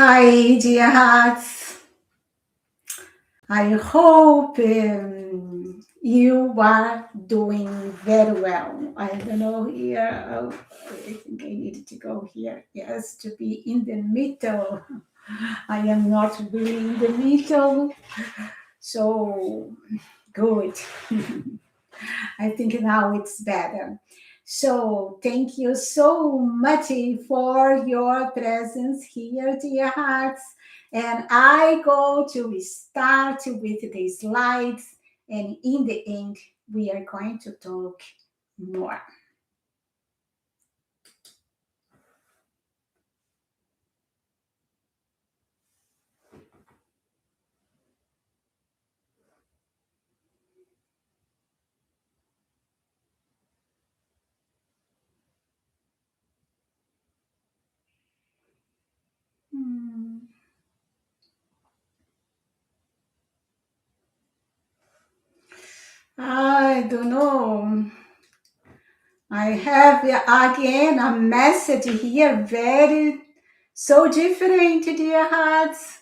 Hi, dear hearts. I hope you are doing very well. I don't know here. I think I needed to go here. Yes, to be in the middle. I am not really in the middle. So good. I think now it's better. So thank you so much for your presence here, dear hearts. And I go to start with the slides, and in the end, we are going to talk more. Hmm. I don't know. I have again a message here, very so different, dear hearts.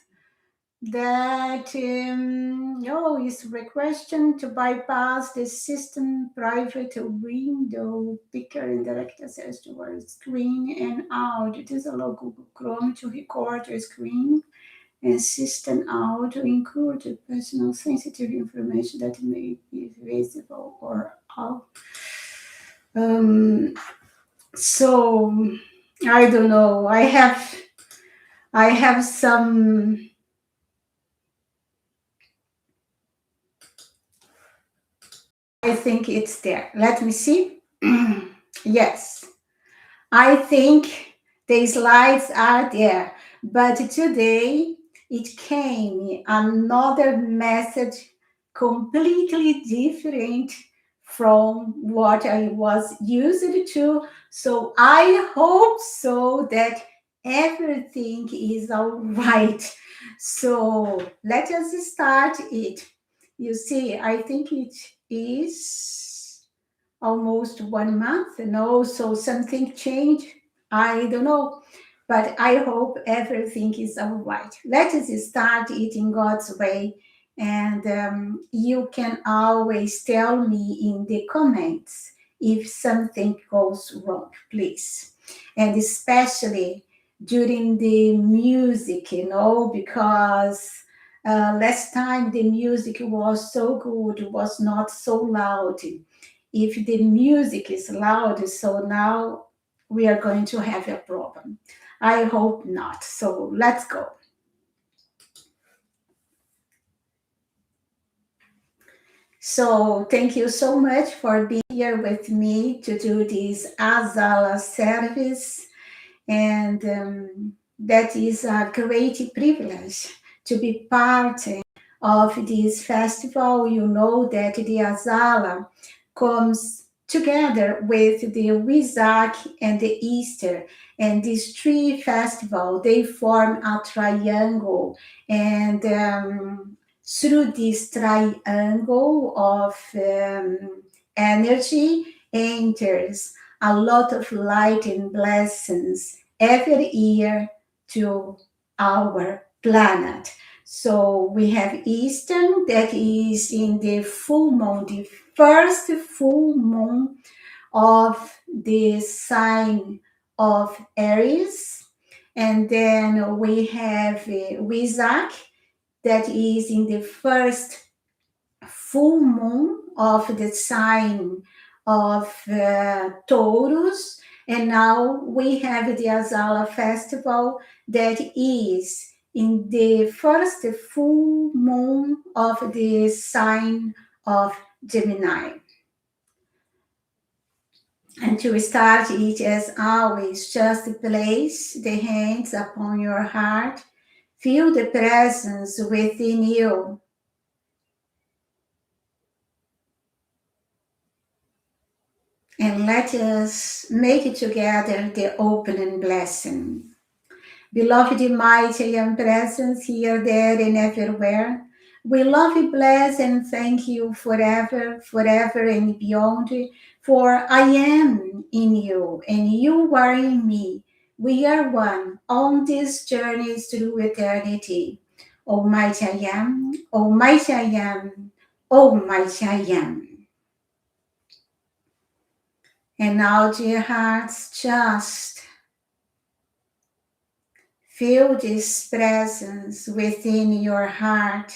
That is requestion to bypass the system private window picker and direct access to our screen and out. It is allow Google Chrome to record your screen and system out to include personal sensitive information that may be visible or out. So I don't know. I have some. I think it's there. Let me see. Yes, I think the slides are there. But today it came another message completely different from what I was used to. So I hope so that everything is all right. So let us start it. You see, I think it is almost 1 month, so something changed. I don't know, but I hope everything is all right. Let us start it in God's way, and you can always tell me in the comments if something goes wrong, please, and especially during the music, because last time the music was so good, was not so loud. If the music is loud, so now we are going to have a problem. I hope not. So let's go. So thank you so much for being here with me to do this Asala service. And that is a great privilege to be part of this festival. You know that the Asala comes together with the Wesak and the Easter, and these three festivals they form a triangle, and through this triangle of energy enters a lot of light and blessings every year to our planet. So we have Easter that is in the full moon, the first full moon of the sign of Aries. And then we have Wesak that is in the first full moon of the sign of Taurus. And now we have the Asala festival that is in the first full moon of the sign of Gemini. And to start it, as always, just place the hands upon your heart. Feel the presence within you. And let us make it together the opening blessing. Beloved Maitreya presence here, there, and everywhere, we love you, bless, and thank you forever, forever, and beyond. For I am in you, and you are in me. We are one on this journey through eternity. Almighty I am, Almighty I am, Almighty I am. And now, dear hearts, just feel this presence within your heart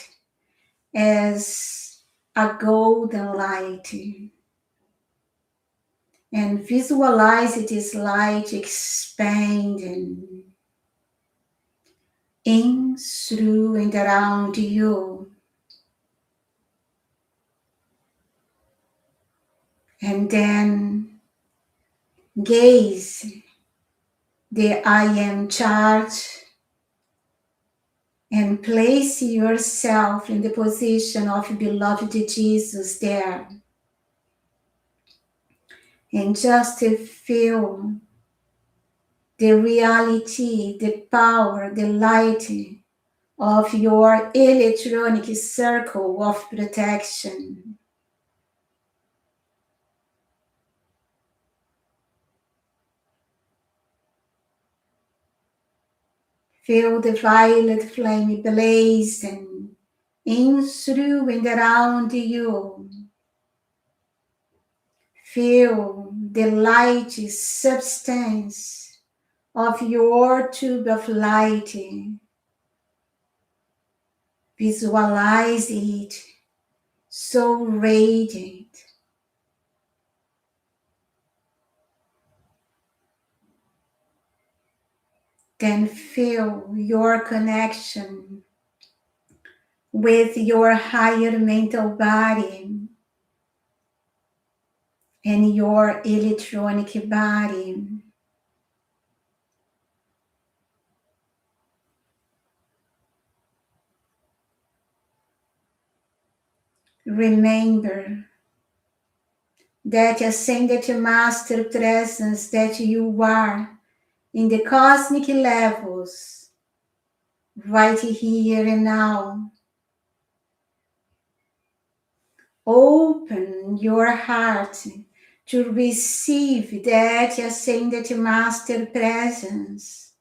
as a golden light. And visualize this light expanding in, through, and around you. And then gaze the I am charge and place yourself in the position of beloved Jesus there. And just feel the reality, the power, the light of your electronic circle of protection. Feel the violet flame blazing in, through, and around you. Feel the light substance of your tube of light. Visualize it so radiant. Then feel your connection with your higher mental body and your electronic body. Remember that ascended master presence that you are in the cosmic levels right here and now. Open your heart to receive that ascended master presence.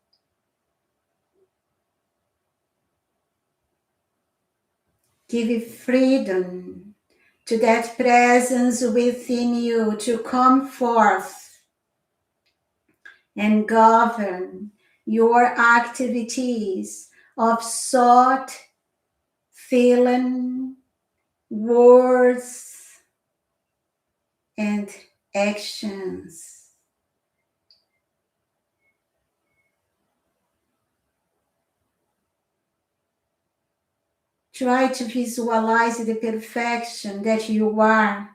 Give freedom to that presence within you to come forth and govern your activities of thought, feeling, words, and actions. Try to visualize the perfection that you are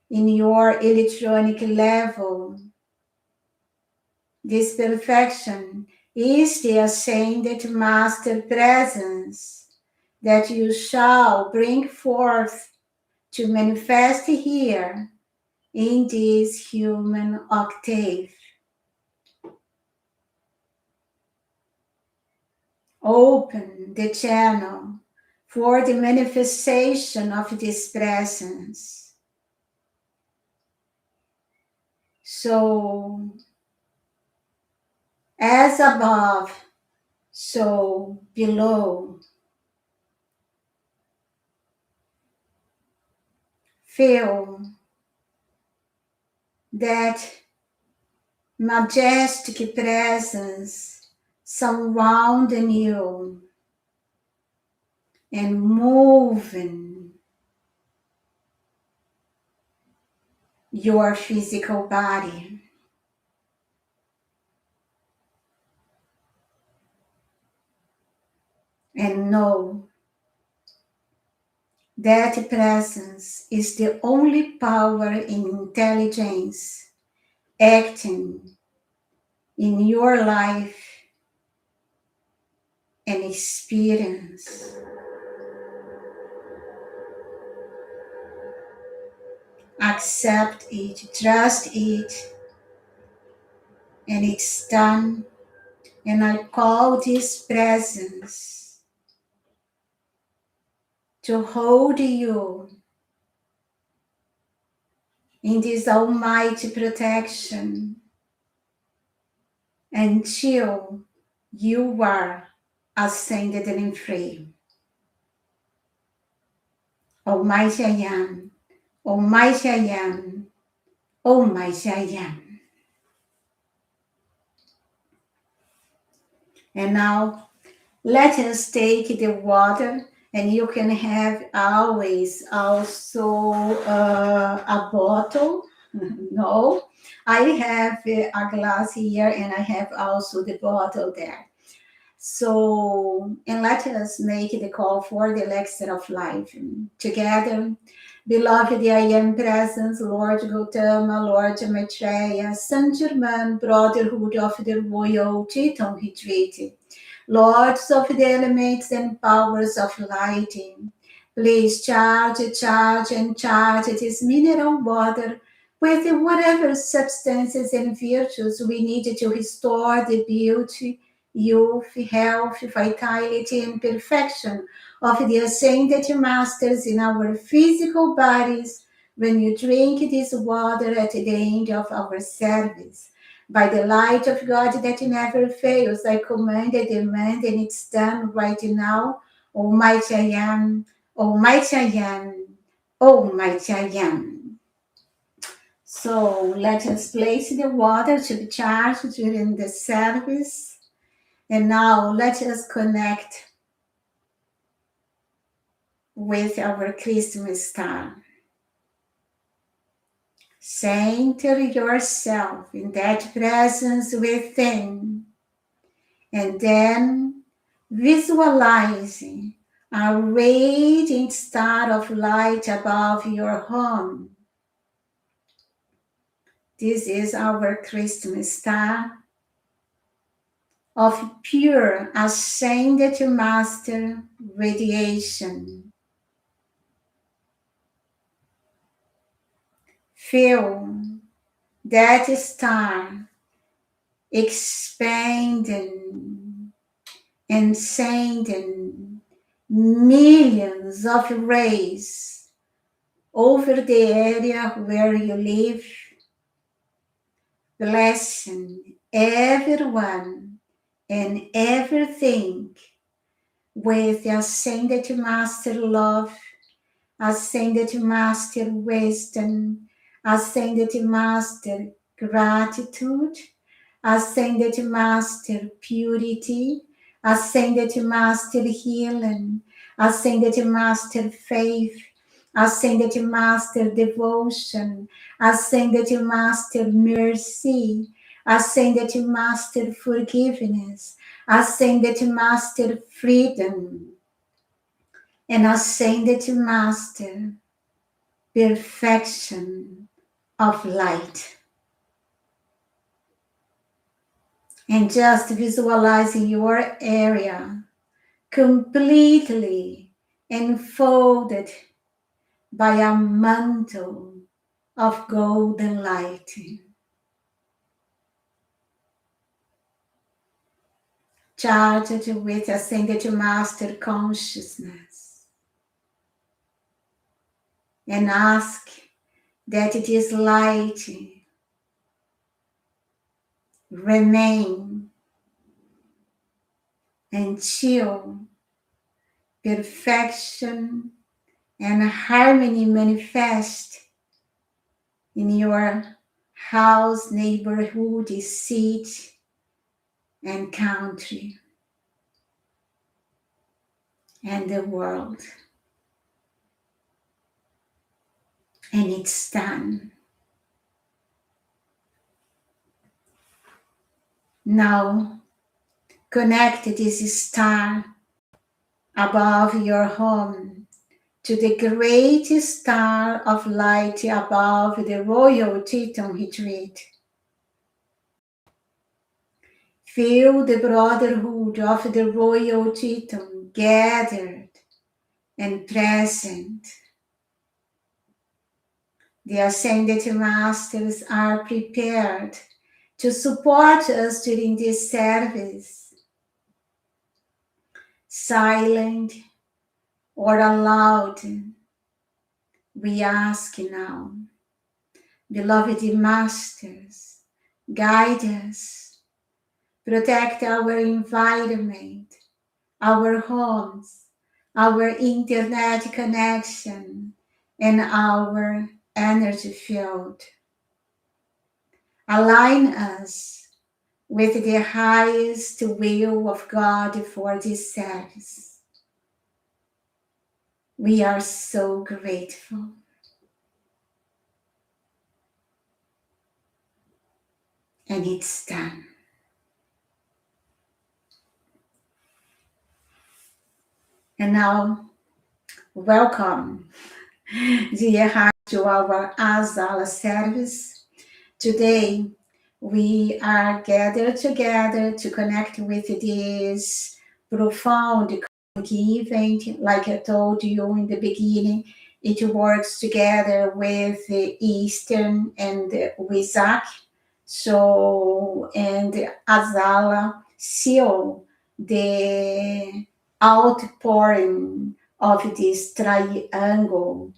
in your electronic level. This perfection is the ascended master presence that you shall bring forth to manifest here in this human octave. Open the channel for the manifestation of this presence. So, as above, so below. Feel that majestic presence surrounding you and moving your physical body. And know that presence is the only power in intelligence acting in your life and experience. Accept it, trust it, and it's done. And I call this presence to hold you in this almighty protection until you are ascended and free. Almighty I am, Almighty I am, Almighty I am. And now let us take the water, and you can have always also a bottle. No, I have a glass here, and I have also the bottle there. So, and let us make the call for the elixir of life together. Beloved, I am presence, Lord Gautama, Lord Maitreya, Saint Germain, Brotherhood of the Royal Teton Retreat, Lords of the elements and powers of lighting. Please charge, charge, and charge this mineral water with whatever substances and virtues we need to restore the beauty, youth, health, vitality, and perfection of the ascended masters in our physical bodies when you drink this water at the end of our service. By the light of God that never fails, I command, I demand, and it's done right now. Almighty I am, Almighty I am, Almighty I am. So let us place the water to be charged during the service. And now let us connect with our Christmas star. Center yourself in that presence within, and then visualizing a radiant star of light above your home. This is our Christmas star of pure ascended master radiation. Feel that star expanding and sending millions of rays over the area where you live, blessing everyone and everything with ascended master love, ascended master wisdom, ascended master gratitude, ascended master purity, ascended master healing, ascended master faith, ascended master devotion, ascended master mercy, ascended master forgiveness, ascended master freedom, and ascended master perfection of light. And just visualizing your area completely enfolded by a mantle of golden light. Charged with ascended master consciousness. And ask that this light remain until perfection and harmony manifest in your house, neighborhood, city, and country, and the world. And it's done. Now, connect this star above your home to the great star of light above the Royal Teton Retreat. Feel the brotherhood of the Royal Teton gathered and present. The Ascended Masters are prepared to support us during this service, silent or aloud. We ask now, beloved Masters, guide us, protect our environment, our homes, our internet connection, and our energy field. Align us with the highest will of God for this service. We are so grateful. And it's done. And now, welcome, dear heart, to our Asala service. Today, we are gathered together to connect with this profound event. Like I told you in the beginning, it works together with the Eastern and the Wizak. So, and Azala seal the outpouring of this triangle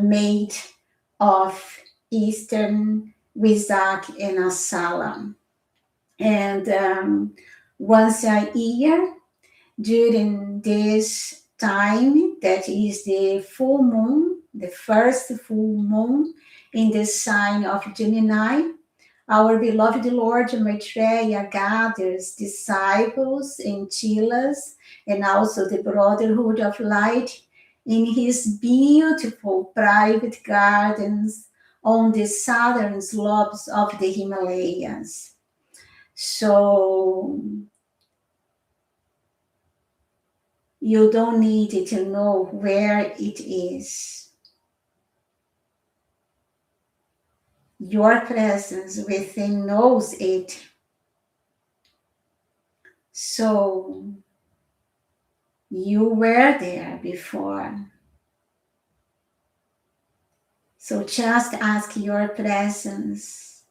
made of Eastern, Wizak, and Asala. And once a year, during this time, that is the full moon, the first full moon in the sign of Gemini, our beloved Lord Maitreya gathers disciples and chelas and also the Brotherhood of Light in his beautiful private gardens on the southern slopes of the Himalayas. So you don't need to know where it is. Your presence within knows it. So you were there before. So just ask your presence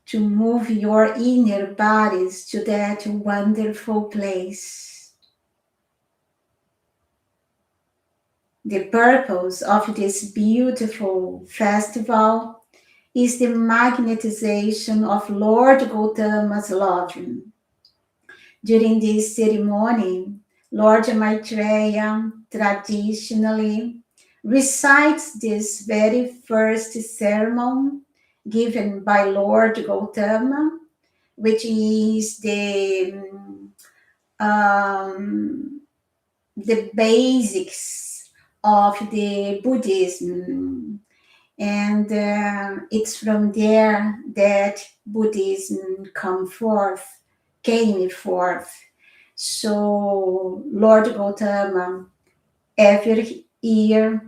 to move your inner bodies to that wonderful place. The purpose of this beautiful festival is the magnetization of Lord Gautama's love. During this ceremony, Lord Maitreya traditionally recites this very first sermon given by Lord Gautama, which is the basics of the Buddhism. And it's from there that Buddhism came forth. So Lord Gautama, every year,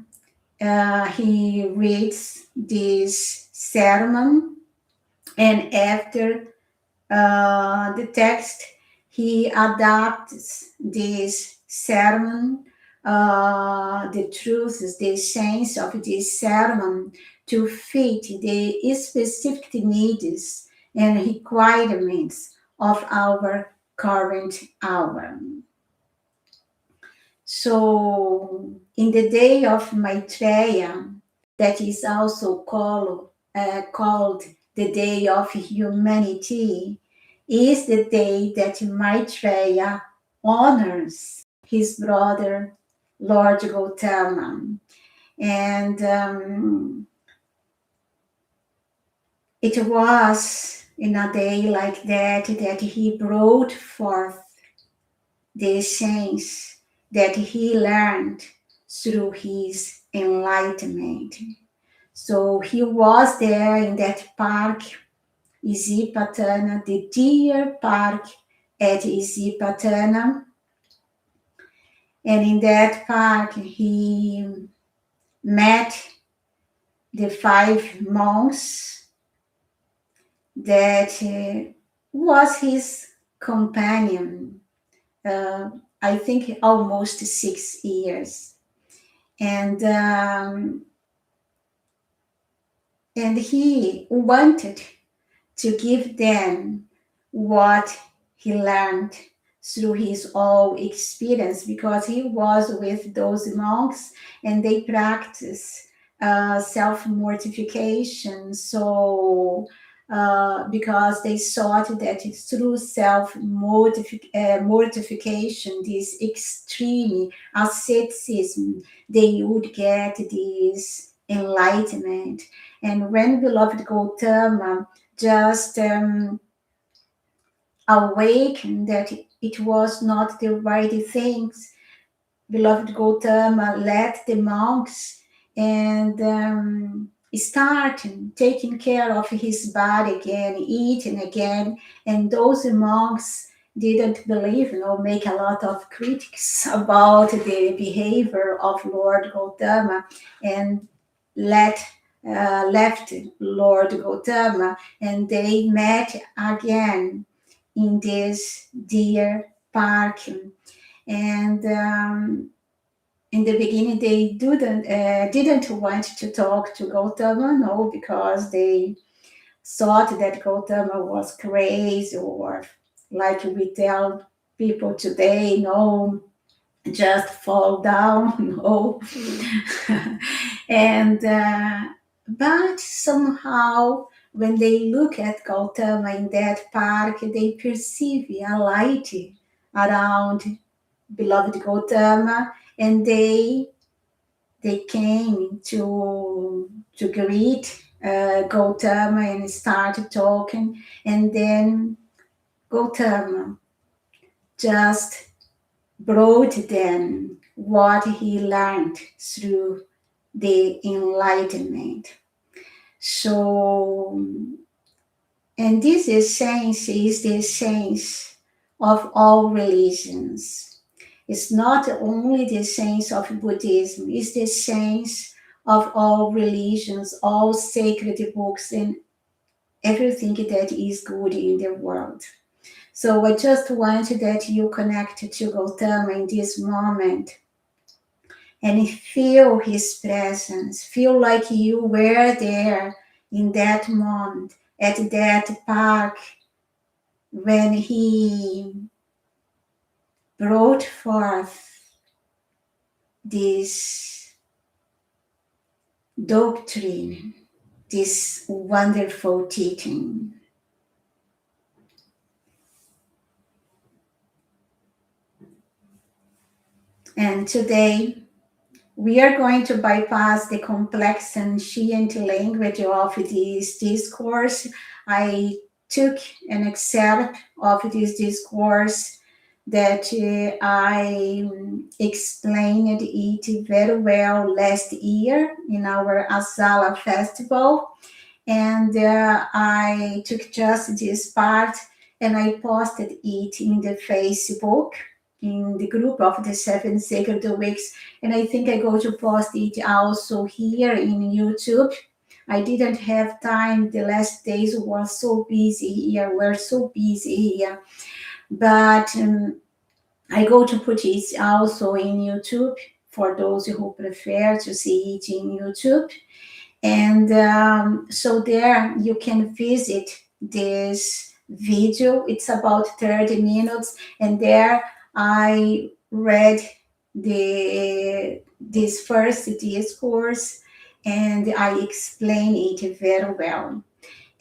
he reads this sermon, and after the text, he adapts this sermon, the truths, the essence of this sermon to fit the specific needs and requirements of our current hour. So, in the day of Maitreya, that is also called the Day of Humanity, is the day that Maitreya honors his brother, Lord Gautama. And it was in a day like that that he brought forth the essence that he learned through his enlightenment. So he was there in that park, Isipatana, the deer park at Isipatana. And in that park, he met the 5 monks that was his companion, I think almost 6 years. And he wanted to give them what he learned through his own experience, because he was with those monks and they practice self-mortification. So because they thought that through self mortification, this extreme asceticism, they would get this enlightenment. And when beloved Gautama just awakened that it was not the right things, beloved Gautama led the monks and start taking care of his body again, eating again. And those monks didn't believe, make a lot of critics about the behavior of Lord Gautama and let left Lord Gautama, and they met again in this deer park. And in the beginning, they didn't want to talk to Gautama, no, because they thought that Gautama was crazy, or like we tell people today, no, just fall down, no. And but somehow, when they look at Gautama in that park, they perceive a light around beloved Gautama, and they came to greet Gautama and started talking, and then Gautama just brought them what he learned through the enlightenment. So, and this essence is the essence of all religions. It's not only the essence of Buddhism, it's the essence of all religions, all sacred books, and everything that is good in the world. So I just want that you connect to Gautama in this moment and feel his presence. Feel like you were there in that moment, at that park, when he brought forth this doctrine, this wonderful teaching. And today we are going to bypass the complex and ancient language of this discourse. I took an excerpt of this discourse that I explained it very well last year in our Asala festival. And I took just this part and I posted it in the Facebook, in the group of the 7 Sacred Weeks. And I think I'm going to post it also here in YouTube. I didn't have time. The last days was so busy here. We're so busy here. But I go to put it also in YouTube for those who prefer to see it in YouTube. And so there you can visit this video. It's about 30 minutes. And there I read this first discourse and I explain it very well.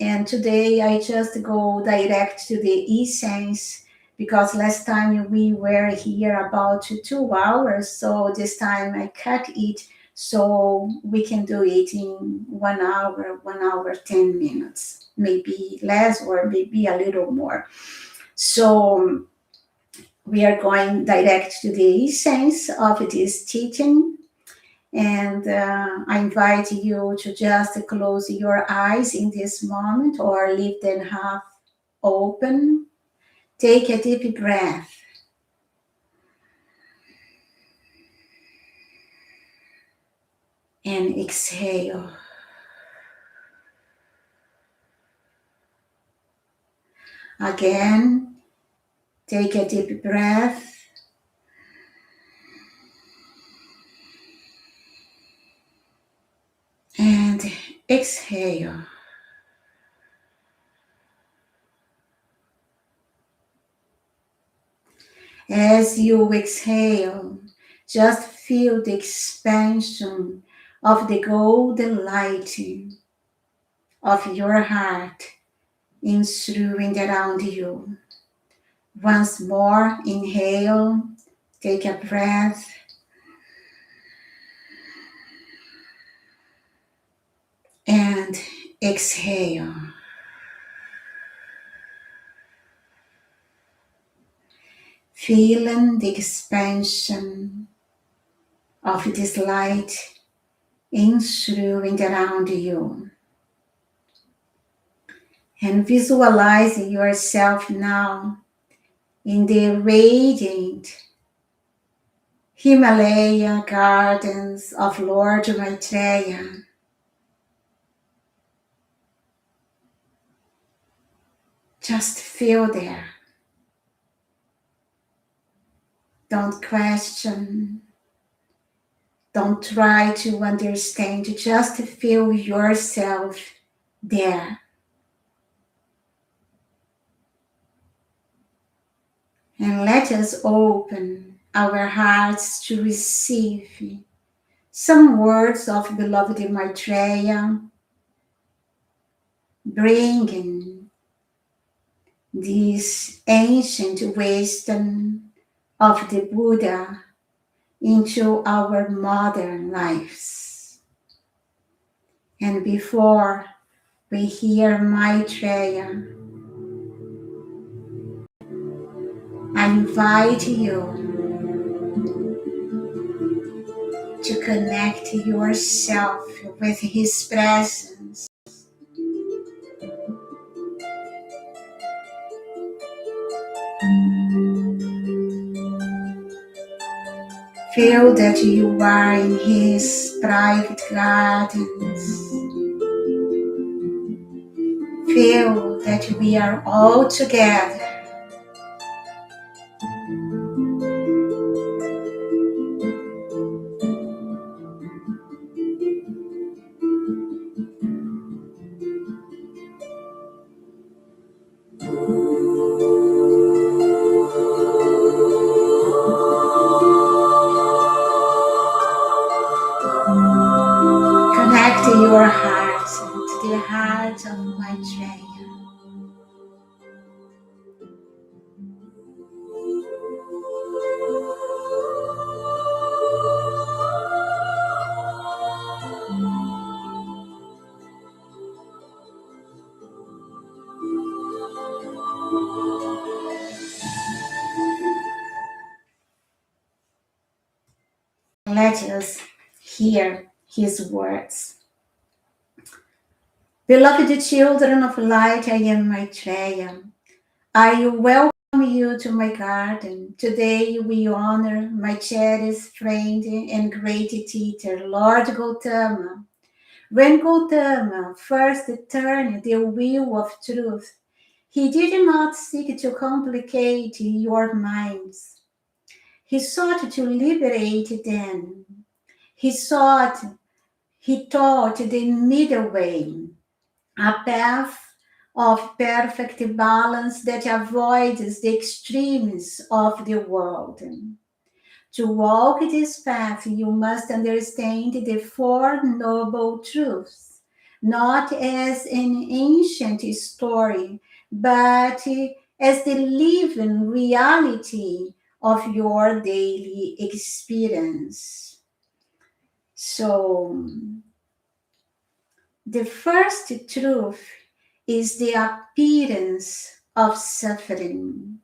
And today I just go direct to the essence, because last time we were here about 2 hours. So this time I cut it so we can do it in 1 hour, 1 hour, 10 minutes, maybe less or maybe a little more. So we are going direct to the essence of this teaching. And I invite you to just close your eyes in this moment or leave them half open. Take a deep breath and exhale. Again, take a deep breath and exhale. As you exhale, just feel the expansion of the golden light of your heart in, through, and around you. Once more, inhale, take a breath, and exhale. Feeling the expansion of this light in, through, and around you. And visualizing yourself now in the radiant Himalayan gardens of Lord Maitreya. Just feel there. Don't question. Don't try to understand. Just feel yourself there. And let us open our hearts to receive some words of beloved Maitreya, bringing this ancient wisdom of the Buddha into our modern lives. And before we hear Maitreya, I invite you to connect yourself with his presence. Feel that you are in his private gardens. Feel that we are all together. Connect your heart to the heart of Maitreya. Let us hear his words. Beloved children of light, I am Maitreya. I welcome you to my garden. Today we honor my cherished friend and great teacher, Lord Gautama. When Gautama first turned the wheel of truth, he did not seek to complicate your minds. He sought to liberate them. He taught the middle way, a path of perfect balance that avoids the extremes of the world. To walk this path, you must understand the Four Noble Truths, not as an ancient story, but as the living reality of your daily experience. So, the first truth is the appearance of suffering.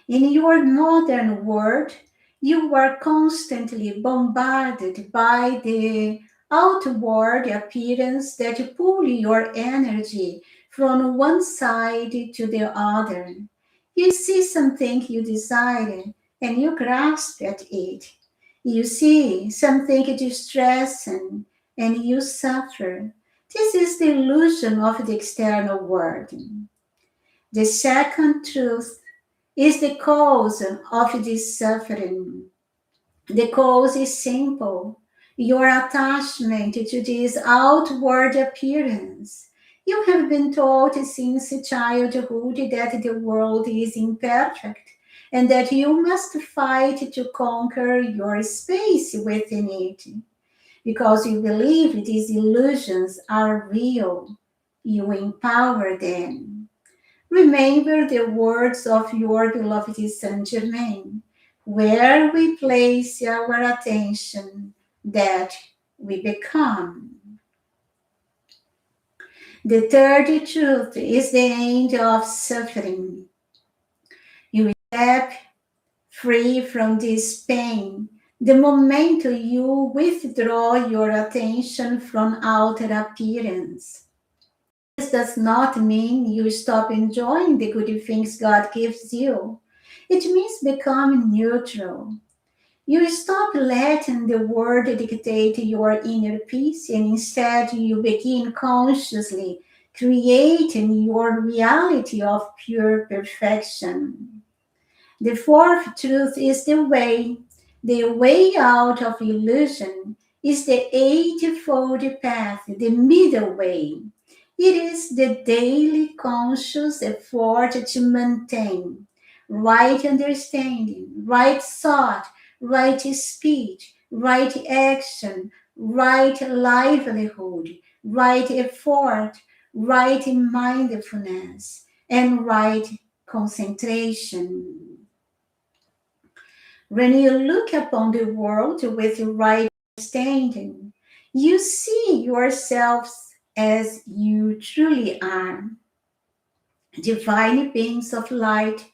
In your modern world, you are constantly bombarded by the outward appearance that pull your energy from one side to the other. You see something you desire and you grasp at it. You see something distressing and you suffer. This is the illusion of the external world. The second truth is the cause of this suffering. The cause is simple. Your attachment to this outward appearance. You have been taught since childhood that the world is imperfect and that you must fight to conquer your space within it. Because you believe these illusions are real, you empower them. Remember the words of your beloved Saint Germain: where we place our attention, that we become. The third truth is the end of suffering. You step free from this pain the moment you withdraw your attention from outer appearance. This does not mean you stop enjoying the good things God gives you. It means becoming neutral. You stop letting the world dictate your inner peace, and instead you begin consciously creating your reality of pure perfection. The fourth truth is the way. The way out of illusion is the eightfold path, the middle way. It is the daily conscious effort to maintain right understanding, right thought, right speech, right action, right livelihood, right effort, right mindfulness, and right concentration. When you look upon the world with the right understanding, you see yourselves as you truly are, divine beings of light,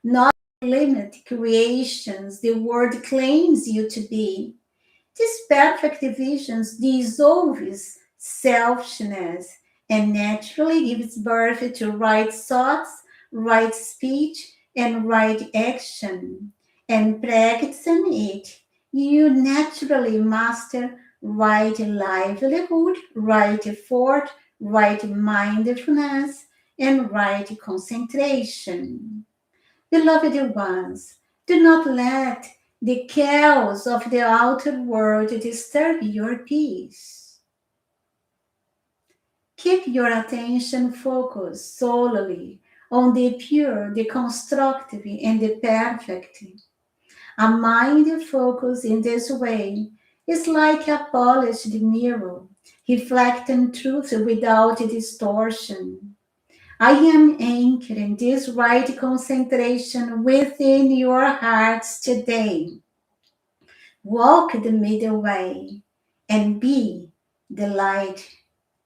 not limited creations the world claims you to be. This perfect vision dissolves selfishness and naturally gives birth to right thoughts, right speech, and right action. And practicing it, you naturally master right livelihood, right effort, right mindfulness, and right concentration. Beloved ones, do not let the chaos of the outer world disturb your peace. Keep your attention focused solely on the pure, the constructive, and the perfect. A mind focused in this way is like a polished mirror, reflecting truth without distortion. I am anchoring this right concentration within your hearts today. Walk the middle way and be the light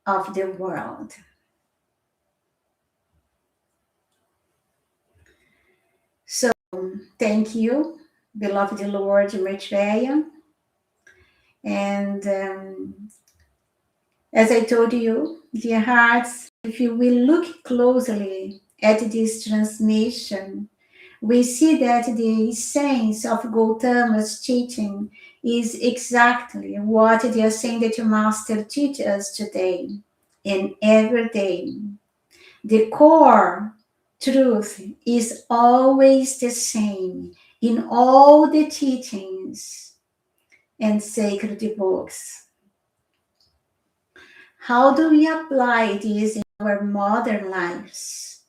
of the world. So, thank you, beloved Lord Maitreya. And as I told you, dear hearts, if you will look closely at this transmission, we see that the essence of Gautama's teaching is exactly what the Ascended Master teaches us today and every day. The core truth is always the same in all the teachings and sacred books. How do we apply this in our modern lives?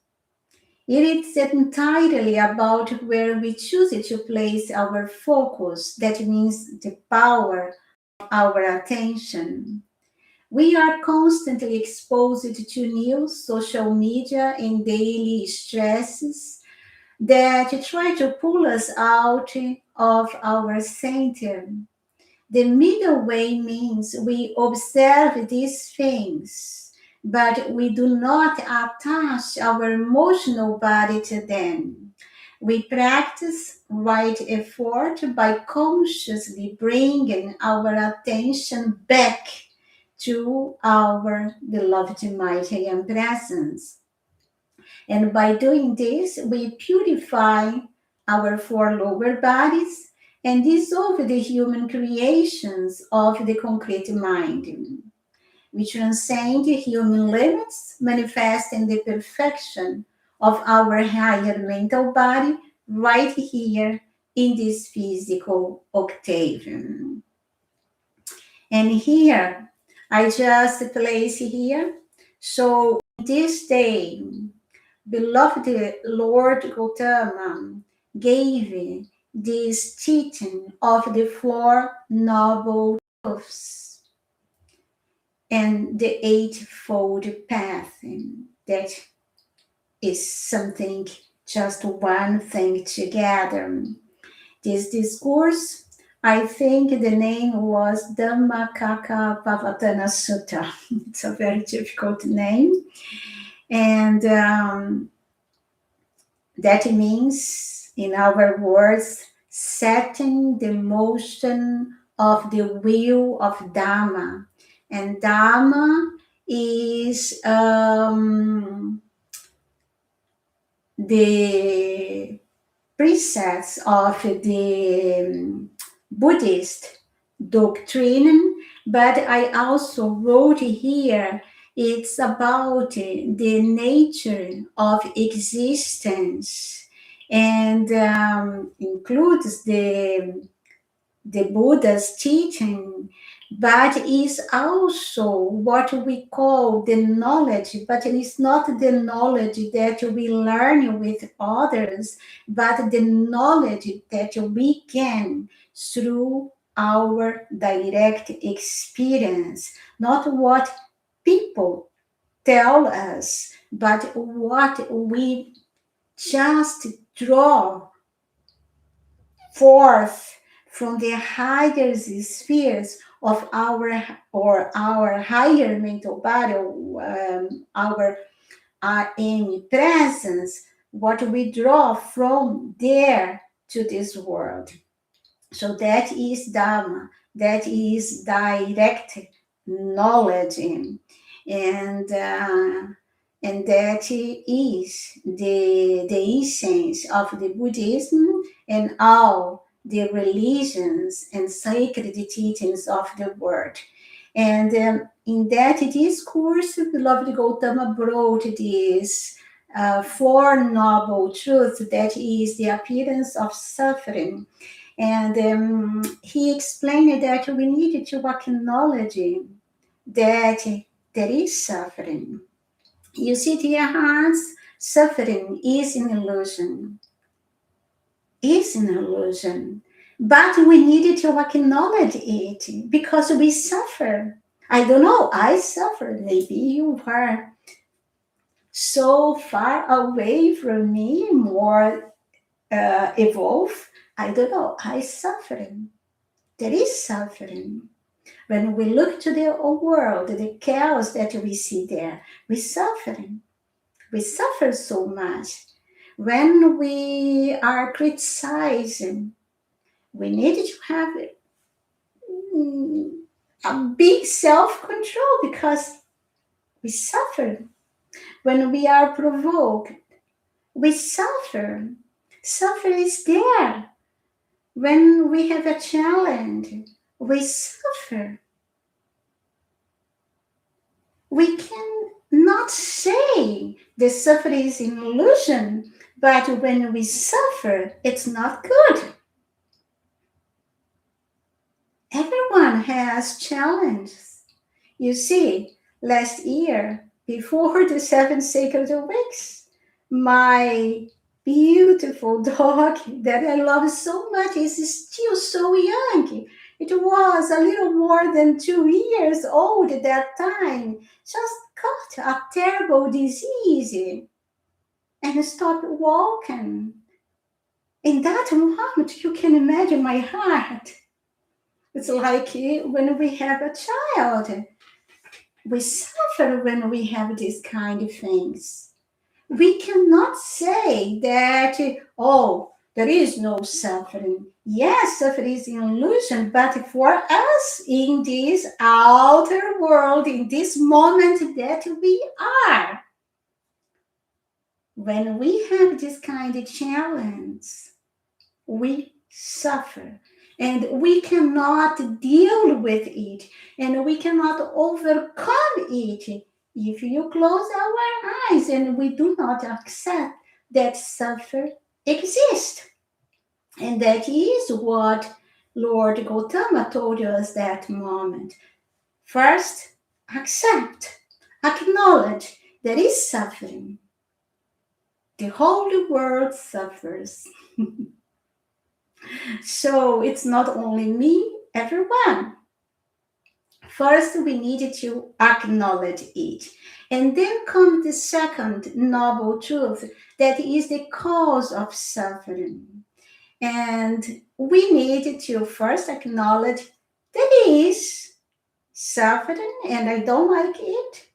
It is entirely about where we choose to place our focus. That means the power of our attention. We are constantly exposed to news, social media, and daily stresses that try to pull us out of our center. The middle way means we observe these things, but we do not attach our emotional body to them. We practice right effort by consciously bringing our attention back to our beloved Maitreya presence. And by doing this, we purify our four lower bodies and dissolve the human creations of the concrete mind. We transcend human limits, manifesting the perfection of our higher mental body right here in this physical octave. And here, I just place here. So this day, beloved Lord Gautama gave this teaching of the Four Noble Truths and the Eightfold Path that is something, just one thing together. This discourse, I think the name was Dhammacakkappavattana Sutta. It's a very difficult name. And that means, in our words, setting the motion of the wheel of Dhamma. And Dhamma is the precepts of the Buddhist doctrine, but I also wrote here it's about the nature of existence and includes the Buddha's teaching, but is also what we call the knowledge, but it is not the knowledge that we learn with others, but the knowledge that we gain through our direct experience, not what people tell us, but what we just draw forth from the higher spheres of our higher mental body, our RM presence, what we draw from there to this world. So that is Dharma, that is direct knowledge, and that is the essence of the Buddhism and all the religions and sacred teachings of the world. And in that discourse, beloved Gautama brought this Four Noble Truths, that is the appearance of suffering. And he explained that we need to acknowledge that there is suffering. You see, dear hearts, suffering is an illusion, is an illusion. But we need to acknowledge it because we suffer. I don't know, I suffer. Maybe you are so far away from me, more evolved. I don't know, I suffering. There is suffering. When we look to the world, the chaos that we see there, we suffering. We suffer so much. When we are criticizing, we need to have a big self-control because we suffer. When we are provoked, we suffer. Suffer is there. When we have a challenge, we suffer. We can not say the suffering is an illusion, but when we suffer, it's not good. Everyone has challenges. You see, last year, before the 7 sacred weeks, my beautiful dog that I love so much is still so young. It was a little more than 2 years old at that time. Just got a terrible disease and stopped walking. In that moment, you can imagine my heart. It's like when we have a child, we suffer when we have these kind of things. We cannot say that, oh, there is no suffering. Yes, suffering is an illusion, but for us in this outer world, in this moment that we are, when we have this kind of challenge, we suffer and we cannot deal with it and we cannot overcome it if you close our eyes and we do not accept that suffer exists. And that is what Lord Gautama told us that moment. First, accept, acknowledge there is suffering. The whole world suffers. So it's not only me, everyone. First, we need to acknowledge it. And then comes the second noble truth that is the cause of suffering. And we need to first acknowledge that is suffering and I don't like it.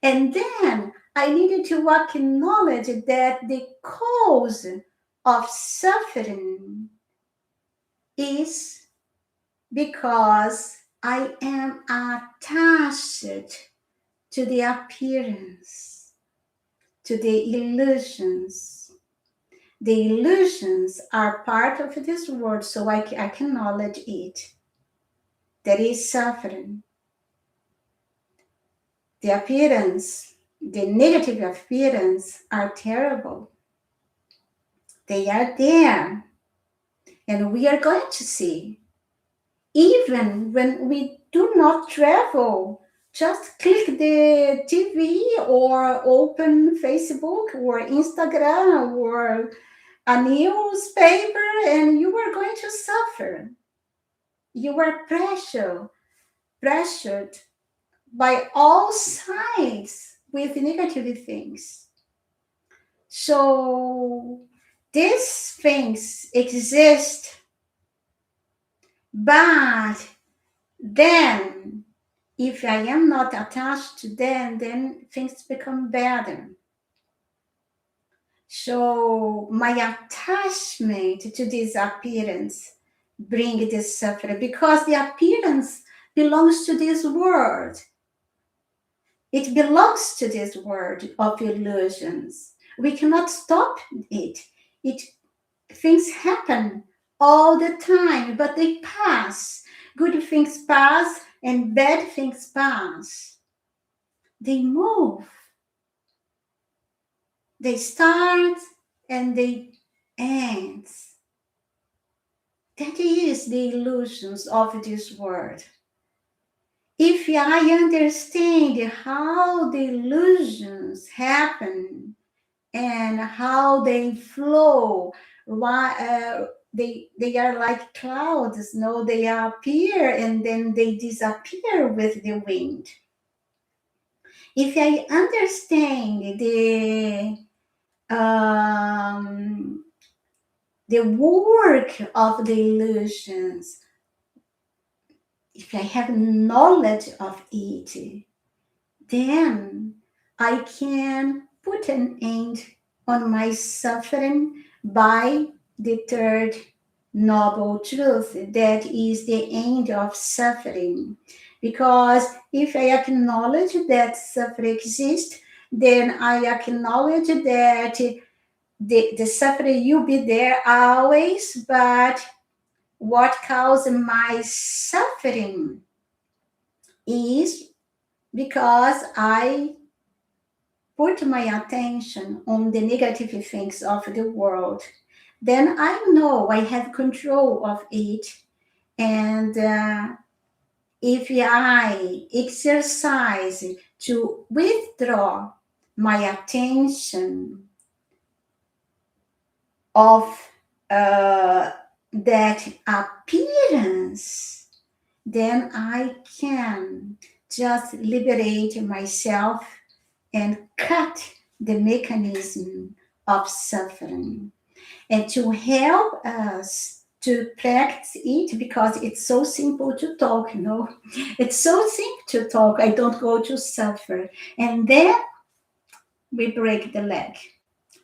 And then I needed to acknowledge that the cause of suffering is because I am attached to the appearance, to the illusions. The illusions are part of this world, so I acknowledge it. That is suffering. The appearance, the negative appearance are terrible. They are there, and we are going to see. Even when we do not travel, just click the TV or open Facebook or Instagram or a newspaper and you are going to suffer. You are pressured by all sides with negative things. So these things exist, but then if I am not attached to them, then things become better. So my attachment to this appearance bring this suffering because the appearance belongs to this world. It belongs to this world of illusions. We cannot stop it. It things happen all the time, but they pass. Good things pass and bad things pass. They move. They start and they end. That is the illusions of this world. If I understand how the illusions happen and how they flow, they are like clouds, no? They appear and then they disappear with the wind. If I understand the work of the illusions, if I have knowledge of it, then I can put an end on my suffering by the third noble truth, that is the end of suffering. Because if I acknowledge that suffering exists, then I acknowledge that the suffering will be there always, but what causes my suffering is because I put my attention on the negative things of the world. Then I know I have control of it. And if I exercise to withdraw my attention of that appearance, then I can just liberate myself and cut the mechanism of suffering. And to help us to practice it, because it's so simple to talk, you know, it's so simple to talk, I don't go to suffer. And then we break the leg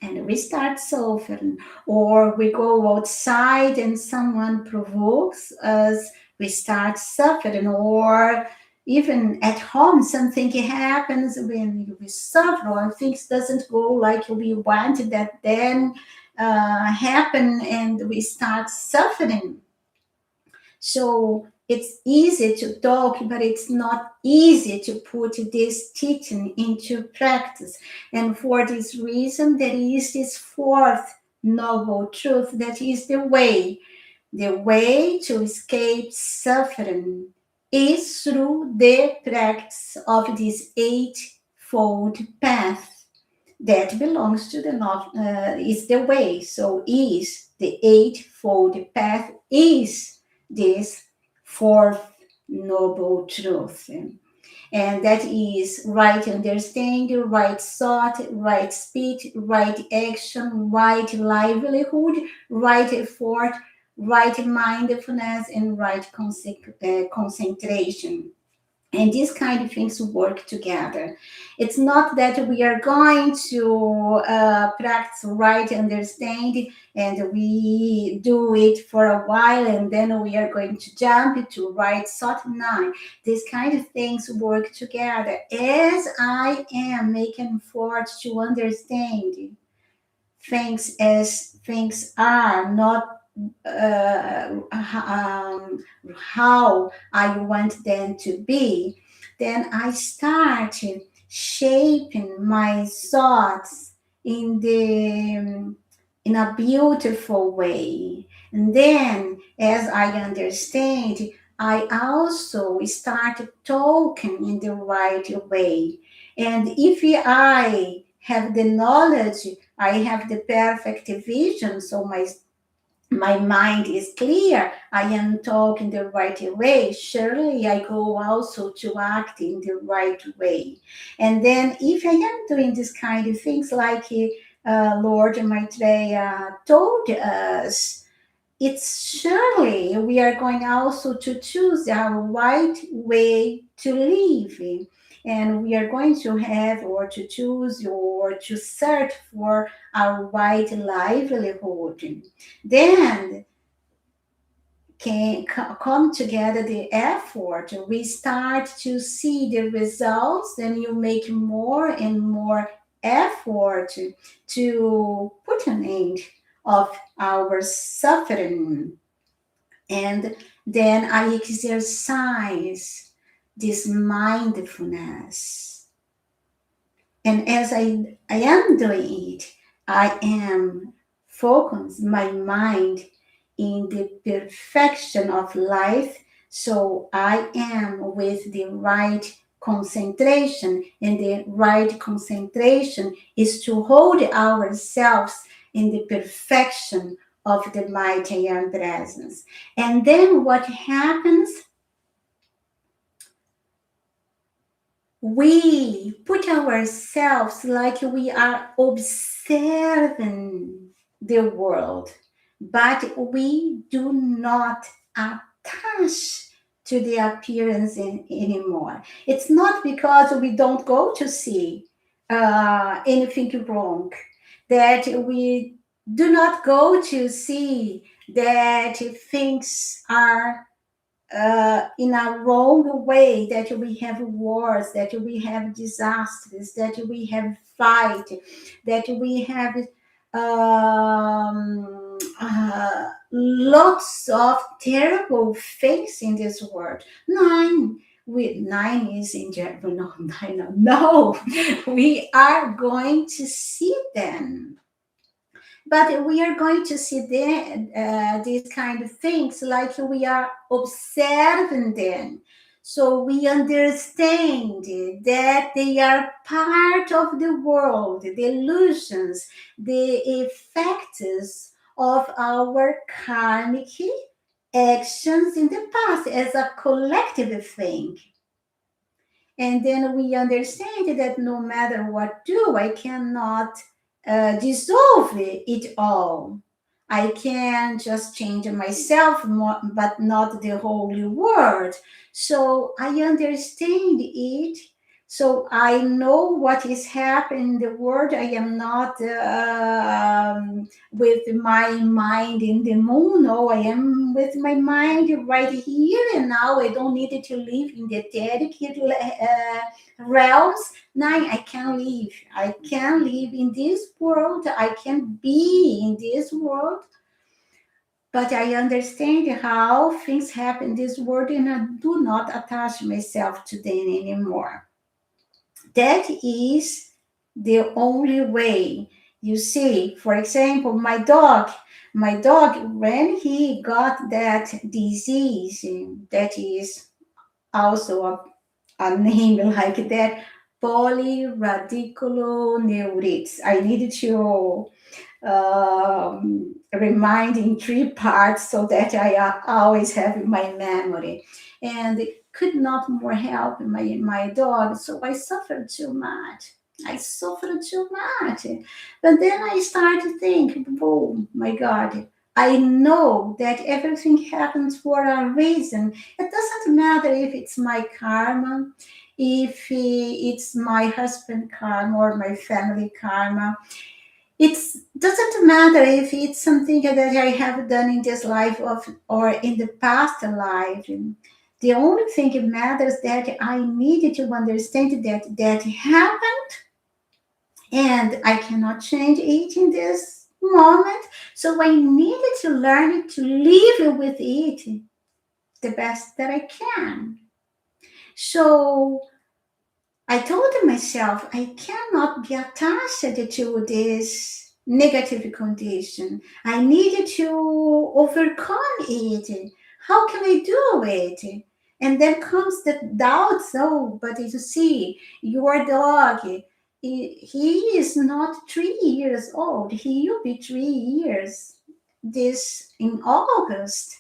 and we start suffering, or we go outside and someone provokes us, we start suffering, or even at home something happens when we suffer or things doesn't go like we want, that then happen and we start suffering. So it's easy to talk, but it's not easy to put this teaching into practice. And for this reason, there is this fourth noble truth that is the way. The way to escape suffering is through the practice of this eightfold path that belongs to the is the way. So is the eightfold path is this fourth noble truth. And that is right understanding, right thought, right speech, right action, right livelihood, right effort, right mindfulness, and right concentration. And these kind of things work together. It's not that we are going to practice right understanding and we do it for a while and then we are going to jump to right thought. No, these kind of things work together. As I am making effort to understand things as things are, not how I want them to be, then I start shaping my thoughts in the in a beautiful way. And then, as I understand, I also start talking in the right way. And if I have the knowledge, I have the perfect vision, so my mind is clear, I am talking the right way, surely I go also to act in the right way. And then if I am doing this kind of things like Lord Maitreya told us, it's surely we are going also to choose our right way to live. And we are going to have or to choose or to search for our right livelihood. Then can come together the effort, we start to see the results, then you make more and more effort to put an end of our suffering. And then I exercise this mindfulness. And as I am doing it, I am focused my mind in the perfection of life. So I am with the right concentration, and the right concentration is to hold ourselves in the perfection of the mighty and presence. And then what happens? We put ourselves like we are observing the world, but we do not attach to the appearance anymore. It's not because we don't go to see anything wrong, that we do not go to see that things are in a wrong way, that we have wars, that we have disasters, that we have fight, that we have lots of terrible things in this world. Nine is in German. No, nine, no, no. We are going to see them, but we are going to see these kind of things like we are observing them. So we understand that they are part of the world, the illusions, the effects of our karmic actions in the past as a collective thing. And then we understand that no matter what do, I cannot dissolve it all. I can just change myself, but not the whole world. So I understand it. So I know what is happening in the world. I am not with my mind in the moon. No, I am with my mind right here and now. I don't need to live in the etheric realms. No, I can live. I can live in this world. I can be in this world. But I understand how things happen in this world and I do not attach myself to them anymore. That is the only way. You see, for example, my dog, when he got that disease, that is also a name like that, polyradiculoneuritis. I needed to remind in three parts so that I always have in my memory. and could not more help my dog. So I suffered too much. I suffered too much. But then I started to think, oh my God, I know that everything happens for a reason. It doesn't matter if it's my karma, if it's my husband karma or my family karma. It doesn't matter if it's something that I have done in this life of or in the past life. The only thing that matters that I needed to understand that happened, and I cannot change it in this moment. So I needed to learn to live with it the best that I can. So I told myself I cannot be attached to this negative condition. I needed to overcome it. How can I do it? And then comes the doubt. Oh, but you see, your dog, he is not 3 years old. He will be 3 years this in August.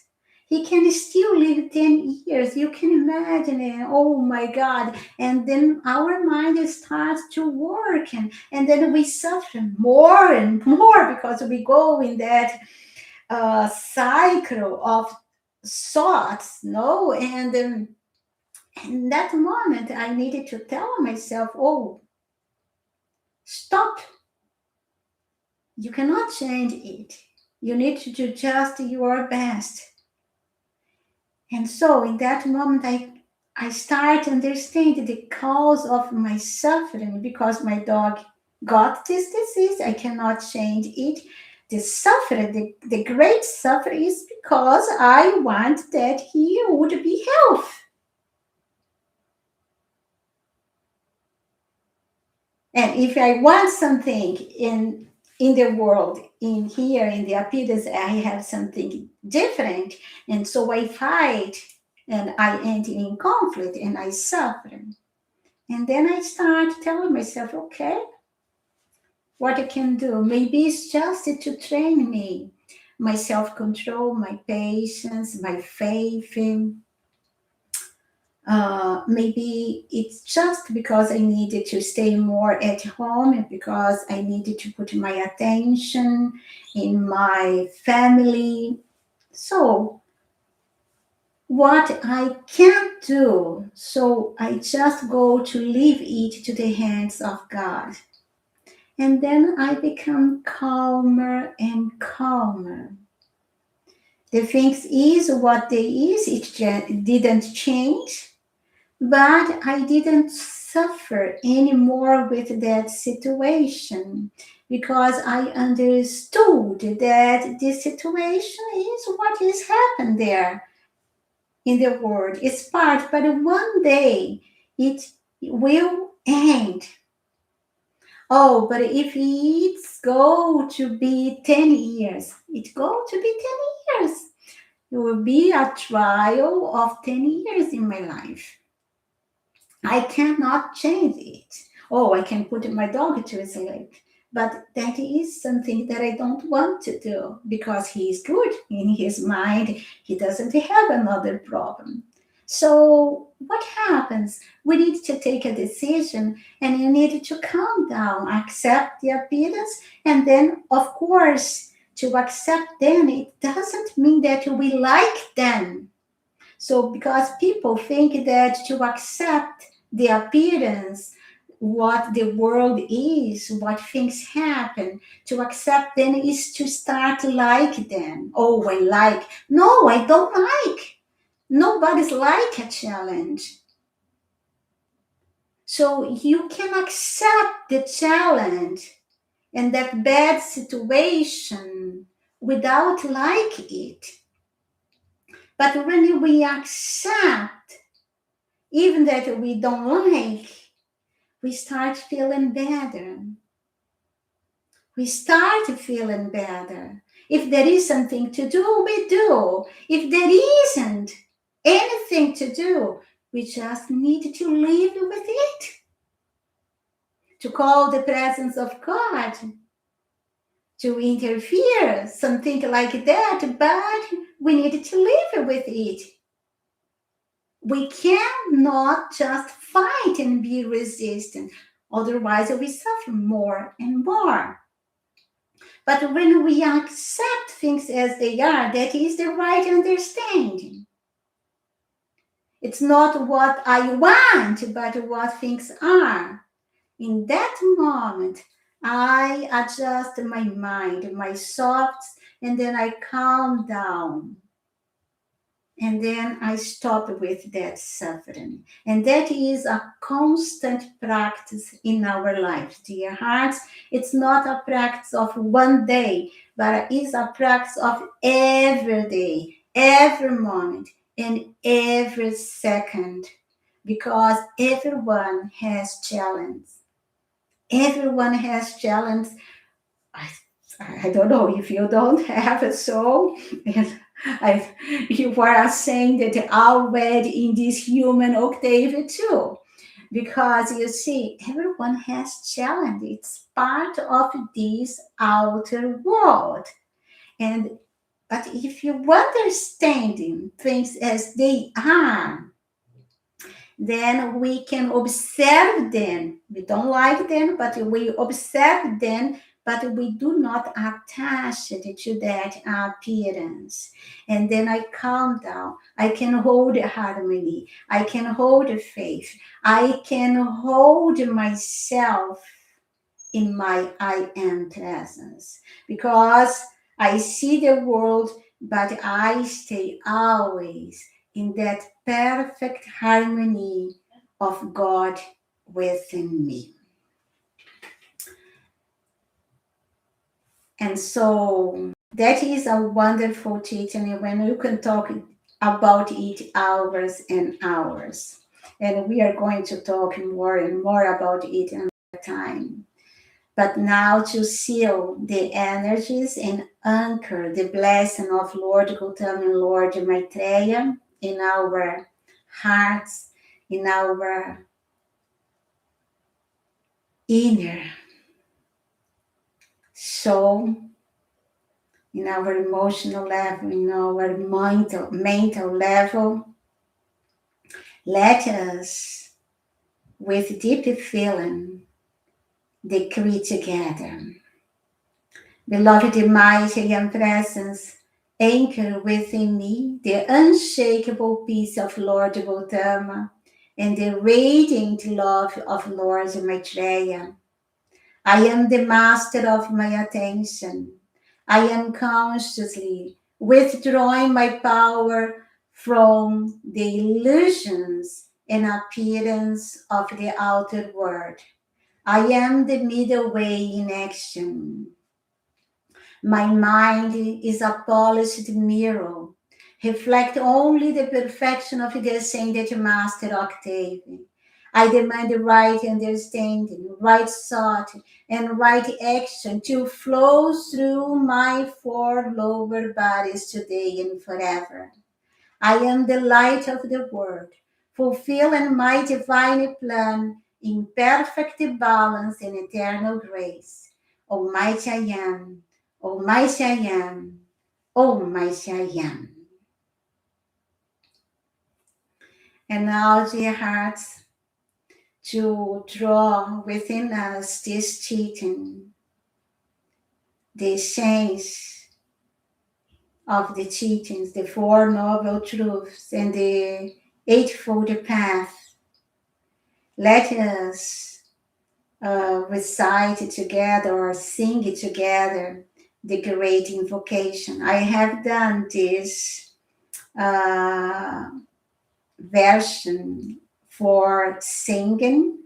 He can still live 10 years. You can imagine it. Oh my God. And then our mind starts to work, and then we suffer more and more because we go in that cycle of thoughts, no? And in that moment, I needed to tell myself, oh, stop. You cannot change it. You need to do just your best. And so in that moment, I start to understand the cause of my suffering because my dog got this disease. I cannot change it. The suffering, the great suffering is because I want that he would be healthy. And if I want something in the world, in here, in the appearance, I have something different. And so I fight and I end in conflict and I suffer. And then I start telling myself, okay, what I can do. Maybe it's just to train me, my self-control, my patience, my faith. Maybe it's just because I needed to stay more at home and because I needed to put my attention in my family. So, what I can't do, so I just go to leave it to the hands of God. And then I become calmer and calmer. The things is what they is, it didn't change. But I didn't suffer anymore with that situation because I understood that this situation is what is happened there in the world. It's part, but one day it will end. Oh, but if it's go to be 10 years, it go to be 10 years. It will be a trial of 10 years in my life. I cannot change it. Oh, I can put my dog to sleep. But that is something that I don't want to do because he is good in his mind. He doesn't have another problem. So, what happens? We need to take a decision and you need to calm down, accept the appearance, and then, of course, to accept them, it doesn't mean that we like them. So, because people think that to accept the appearance, what the world is, what things happen, to accept them is to start like them. Oh, I like. No, I don't like. Nobody's like a challenge. So you can accept the challenge and that bad situation without like it. But when we accept even that we don't like, we start feeling better. We start feeling better. If there is something to do, we do. If there isn't anything to do, we just need to live with it. To call the presence of God to interfere, something like that, but we need to live with it. we cannot just fight and be resistant. Otherwise, we suffer more and more. But when we accept things as they are, that is the right understanding. It's not what I want, but what things are. In that moment, I adjust my mind, my thoughts, and then I calm down. And then I stop with that suffering. And that is a constant practice in our life, dear hearts. It's not a practice of one day, but it's a practice of every day, every moment, and every second. Because everyone has challenge. Everyone has challenge. I, I don't know if you don't have a soul. I, you are saying that already in this human octave too. Because you see, everyone has challenge. It's part of this outer world. And but if you understanding things as they are, then we can observe them. We don't like them, but we observe them, but we do not attach it to that appearance. And then I calm down. I can hold harmony. I can hold faith. I can hold myself in my I am presence because I see the world, but I stay always in that perfect harmony of God within me. And so that is a wonderful teaching when you can talk about it hours and hours. And we are going to talk more and more about it another time. But now to seal the energies and anchor the blessing of Lord Gautama and Lord Maitreya in our hearts, in our inner soul, in our emotional level, in our mental level. Let us, with deep feeling, decree together. Beloved mighty and presence, anchor within me the unshakable peace of Lord Gautama and the radiant love of Lord Maitreya. I am the master of my attention. I am consciously withdrawing my power from the illusions and appearance of the outer world. I am the middle way in action. My mind is a polished mirror. Reflect only the perfection of the ascended Master Octave. I demand the right understanding, right thought, and right action to flow through my four lower bodies today and forever. I am the light of the world, fulfilling my divine plan in perfect balance and eternal grace. Almighty I am, Almighty I am, Almighty I am. And now, dear hearts, to draw within us this teaching, the essence of the teachings, the Four Noble Truths, and the Eightfold Path. Let us recite it together or sing it together, the great invocation. I have done this version for singing.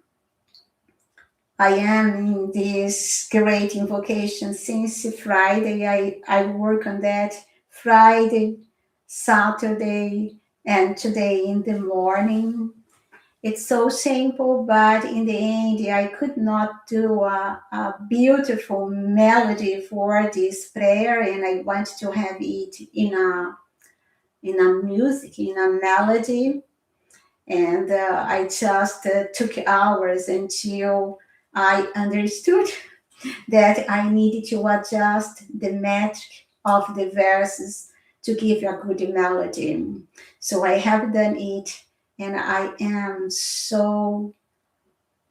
I am in this great invocation since Friday. I work on that Friday, Saturday, and today in the morning. It's so simple, but in the end, I could not do a beautiful melody for this prayer, and I want to have it in a music, in a melody. And I just took hours until I understood that I needed to adjust the metric of the verses to give a good melody. So I have done it, And I am so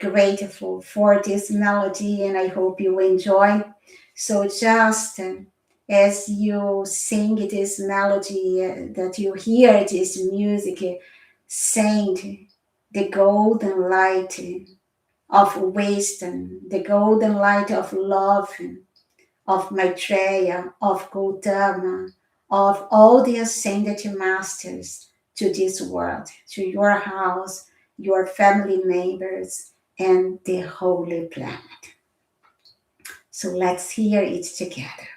grateful for this melody, and I hope you enjoy. So, just as you sing this melody, that you hear this music, send the golden light of wisdom, the golden light of love, of Maitreya, of Gautama, of all the ascended masters to this world, to your house, your family members, and the holy planet. So let's hear it together.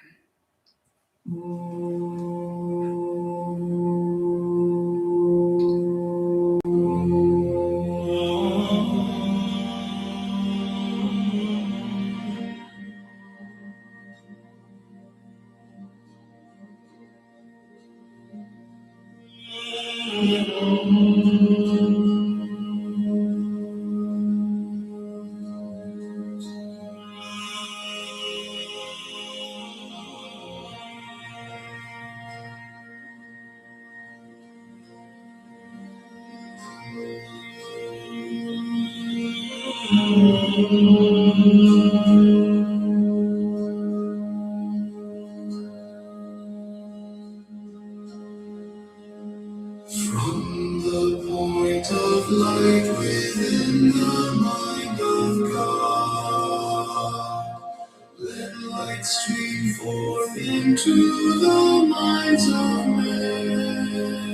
From the point of light within the mind of God, let light stream forth into the minds of men.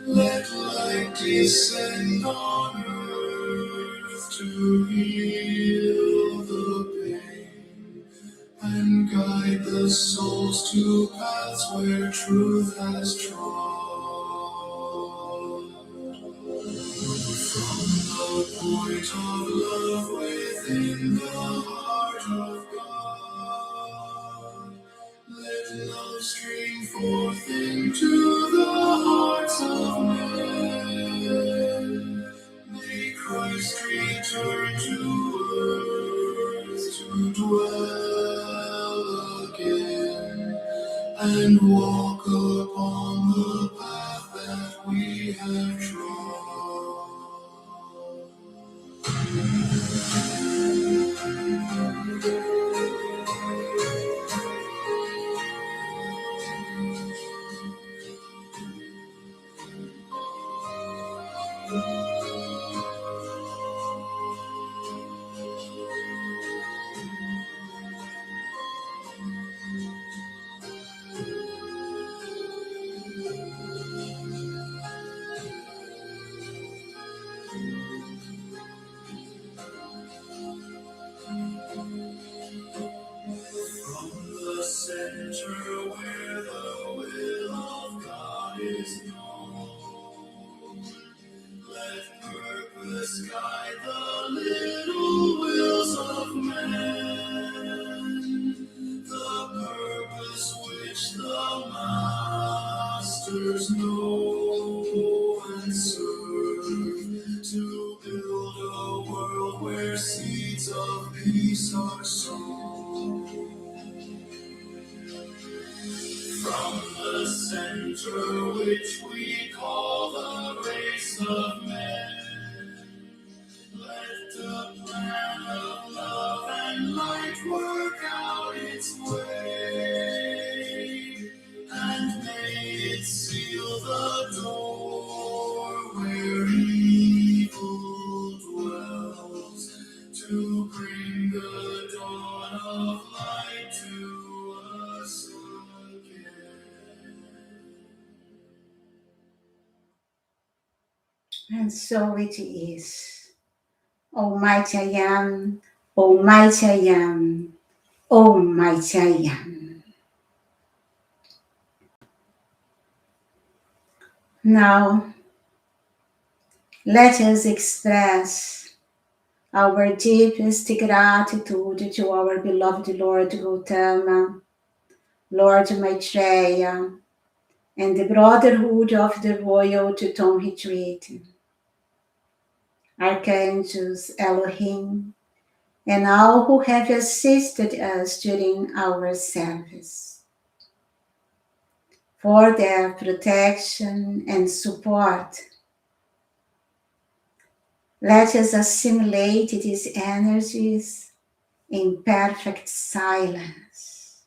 Let light descend on earth to heal the pain and guide the souls to paths where truth has trod. From the point of love within the heart of God, let love stream forth into the hearts of men. May Christ return to earth to dwell again and walk upon the path that we have trod. From the center where the will of God is known, let purpose guide the little wills of men, the purpose which the masters know and serve, to build a world where seeds of peace are sown. From the center which we call the race of men, let the plan of love and light work out its way, and may it seal the door where evil dwells, to bring the dawn of light to us again. And so it is. Almighty I am, Almighty I am, Almighty I am. Now, let us express our deepest gratitude to our beloved Lord Gautama, Lord Maitreya, and the Brotherhood of the Royal Teton Retreat, Archangels Elohim, and all who have assisted us during our service, for their protection and support Let us assimilate these energies in perfect silence.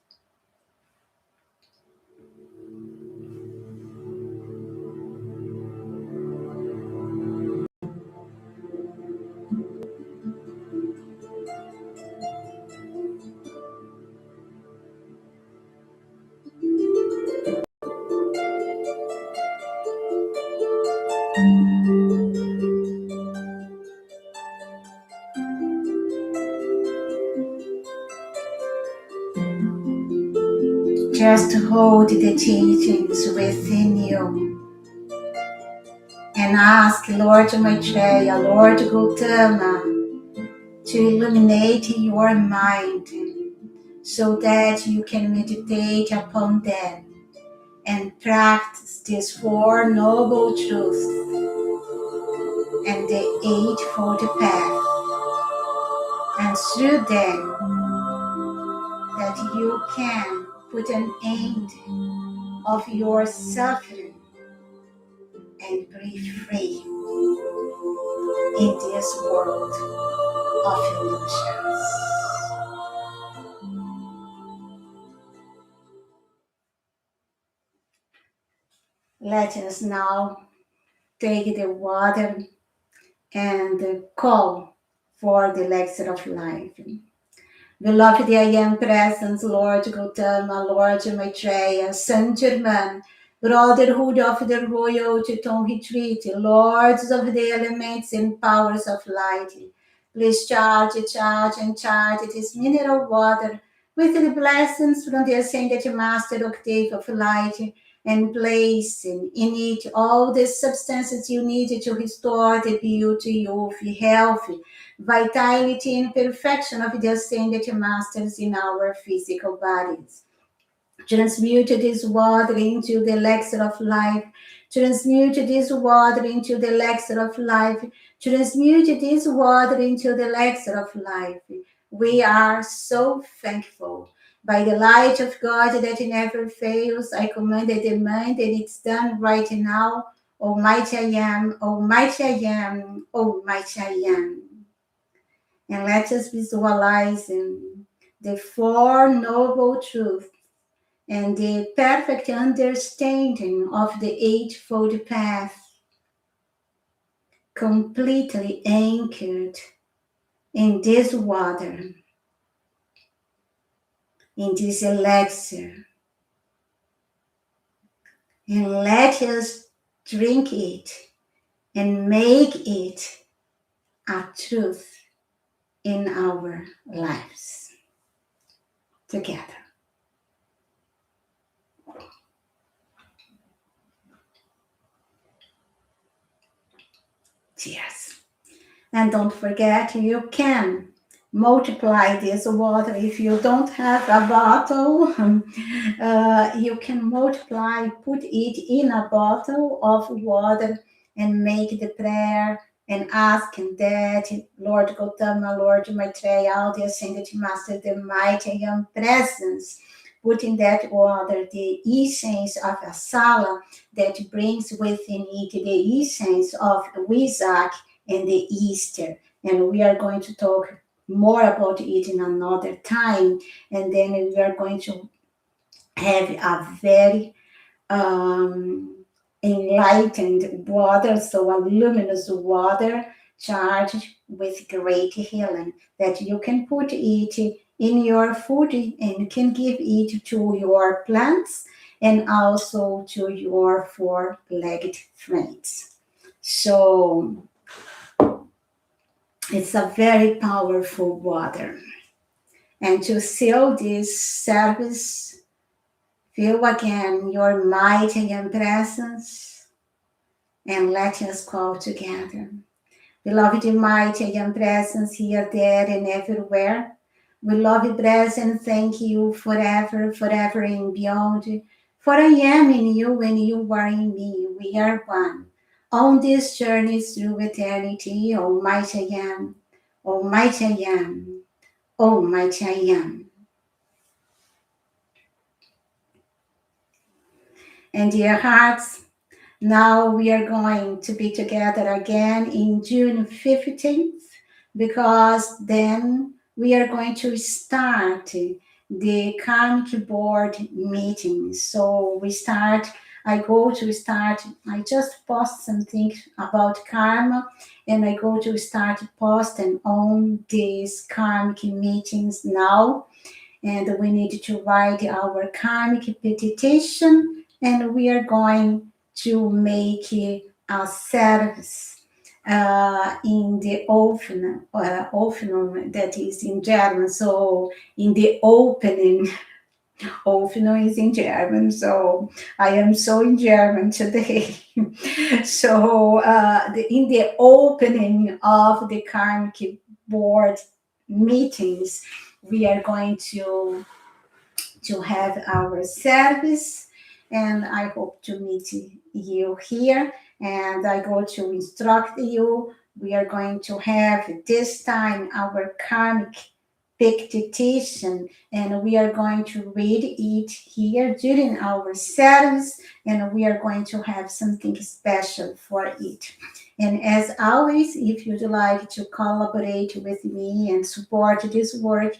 Just hold the teachings within you and ask Lord Maitreya, Lord Gautama, to illuminate your mind so that you can meditate upon them and practice these four noble truths and the eightfold path. And through them, that you can put an end of your suffering and breathe free in this world of illusions. Let us now take the water and call for the elixir of life. Beloved, I am presence, Lord Gautama, Lord Maitreya, Saint Germain, Brotherhood of the Royal Teton Retreat, Lords of the Elements and Powers of Light. Please charge, charge, and charge this mineral water with the blessings from the Ascended Master Octave of Light, and place in it all the substances you need to restore the beauty, youth, health, vitality, and perfection of the ascended masters in our physical bodies. Transmute this water into the elixir of life. Transmute this water into the elixir of life. Transmute this water into the elixir of life. We are so thankful. By the light of God that never fails, I command a demand, and it's done right now. Almighty I am, Almighty I am, Almighty I am. And let us visualize the Four Noble Truths and the perfect understanding of the Eightfold Path, completely anchored in this water, in this elixir. And let us drink it and make it a truth in our lives together. Cheers. And don't forget, you can multiply this water. If you don't have a bottle, you can multiply, put it in a bottle of water and make the prayer and ask that Lord Gautama, Lord Maitreya, all the ascended master, the mighty young presence, put in that water the essence of Asala that brings within it the essence of Wisak and the Easter. And we are going to talk more about it in another time. And then we are going to have a very enlightened water, so a luminous water charged with great healing that you can put it in your food and can give it to your plants and also to your four-legged friends. So it's a very powerful water. And to seal this service, feel again your mighty and presence, and let us call together. Beloved mighty and presence here, there, and everywhere. We love you, bless, and thank you forever, forever and beyond. For I am in you and you are in me. We are one. On this journey through eternity, Almighty I am, Almighty I am, Almighty I am. And dear hearts, Now we are going to be together again in June 15th, because then we are going to start the karmic board meetings. So I go to start, I just post something about karma, and I go to start posting on these karmic meetings now. And we need to write our karmic petition, and we are going to make a service in the opening, that is in German. So in the opening, opening is in German. So I am so in German today. So in the opening of the karmic board meetings, we are going to have our service, and I hope to meet you here, and I go to instruct you. We are going to have this time our karmic petition, and we are going to read it here during our service, and we are going to have something special for it. And as always, if you'd like to collaborate with me and support this work,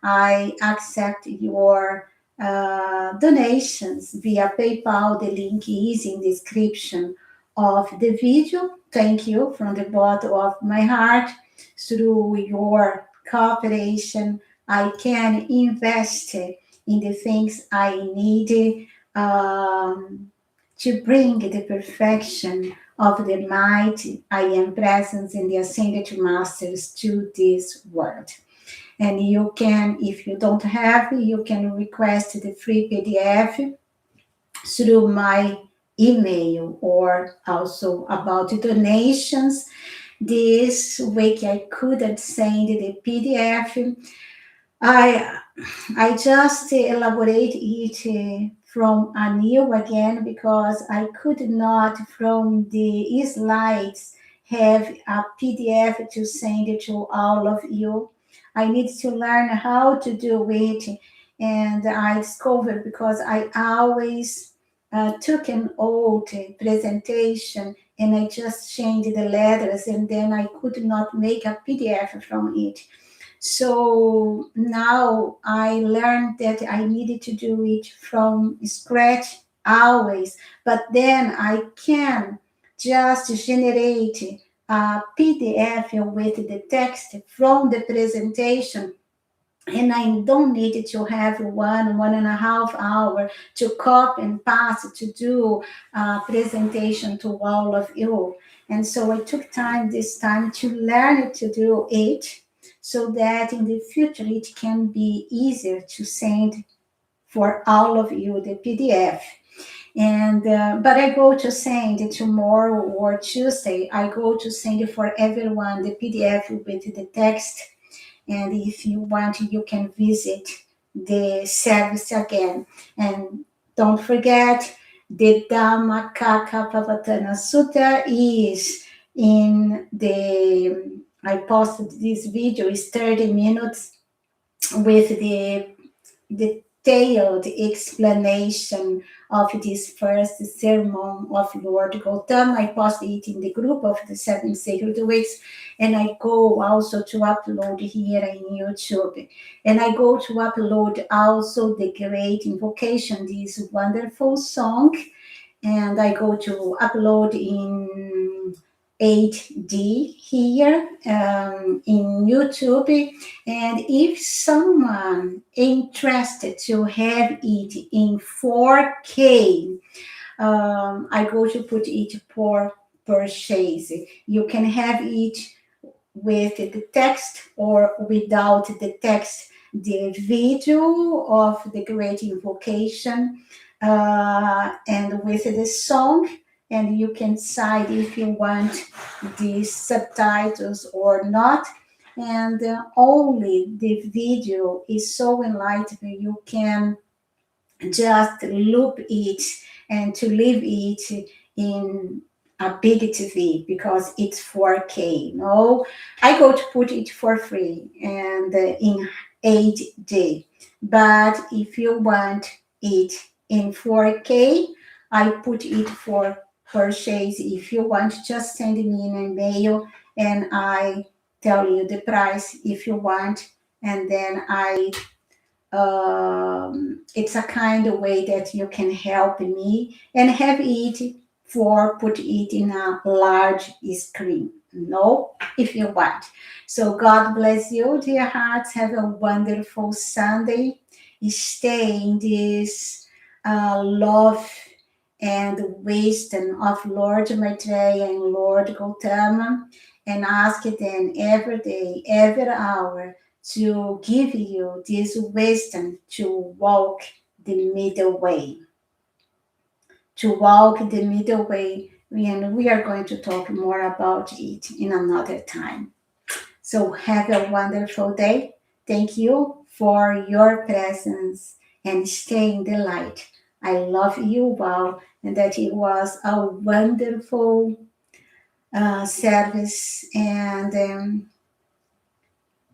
I accept your donations via PayPal. The link is in the description of the video. Thank you from the bottom of my heart. Through your cooperation, I can invest in the things I need to bring the perfection of the might I am presence in the ascended masters to this world. And you can, if you don't have, you can request the free PDF through my email, or also about the donations. This week I couldn't send the PDF. I I just elaborate it from anew again, because I could not from the slides have a PDF to send it to all of you. I need to learn how to do it, and I discovered, because I always took an old presentation and I just changed the letters, and then I could not make a PDF from it. So now I learned that I needed to do it from scratch always, but then I can just generate a PDF with the text from the presentation, and I don't need to have 1.5 hour to copy and paste to do a presentation to all of you. And so I took time this time to learn to do it, so that in the future it can be easier to send for all of you the PDF. And but I go to send tomorrow or Tuesday. I go to send for everyone the PDF with the text, and if you want, you can visit the service again. And don't forget, the Dhammacakka Pavatana Sutta is in the, I posted this video, is 30 minutes with the detailed explanation of this first sermon of Lord Gautama. I posted it in the group of the Seven Sacred Weeks, and I go also to upload here in YouTube. And I go to upload also the Great Invocation, this wonderful song, and I go to upload in 8D here in YouTube. And if someone interested to have it in 4K, I go to put it for purchase. You can have it with the text or without the text, the video of the Great Invocation, and with the song, and you can decide if you want the subtitles or not. And only the video is so enlightening, you can just loop it and to leave it in a big TV, because it's 4K. No, I go to put it for free and in 8D. But if you want it in 4K, I put it for purchase. If you want, just send me an email and I tell you the price if you want. And then it's a kind of way that you can help me and have it for put it in a large screen. No, if you want. So God bless you, dear hearts. Have a wonderful Sunday. Stay in this love and wisdom of Lord Maitreya and Lord Gautama, and ask them every day, every hour, to give you this wisdom to walk the middle way. To walk the middle way, and we are going to talk more about it in another time. So have a wonderful day. Thank you for your presence and stay in the light. I love you all, and that it was a wonderful service and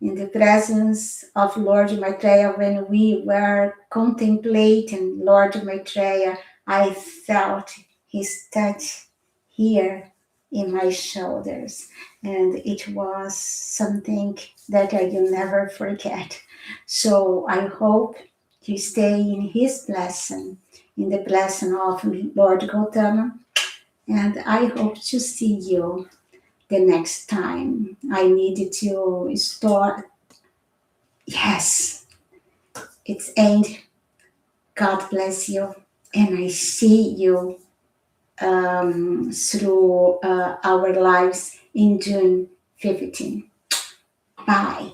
in the presence of Lord Maitreya, when we were contemplating Lord Maitreya, I felt his touch here in my shoulders, and it was something that I will never forget. So I hope you stay in his blessing, in the blessing of Lord Gautama, and I hope to see you the next time. I need to store. Yes, it's end. God bless you. And I see you through our lives in June 15. Bye.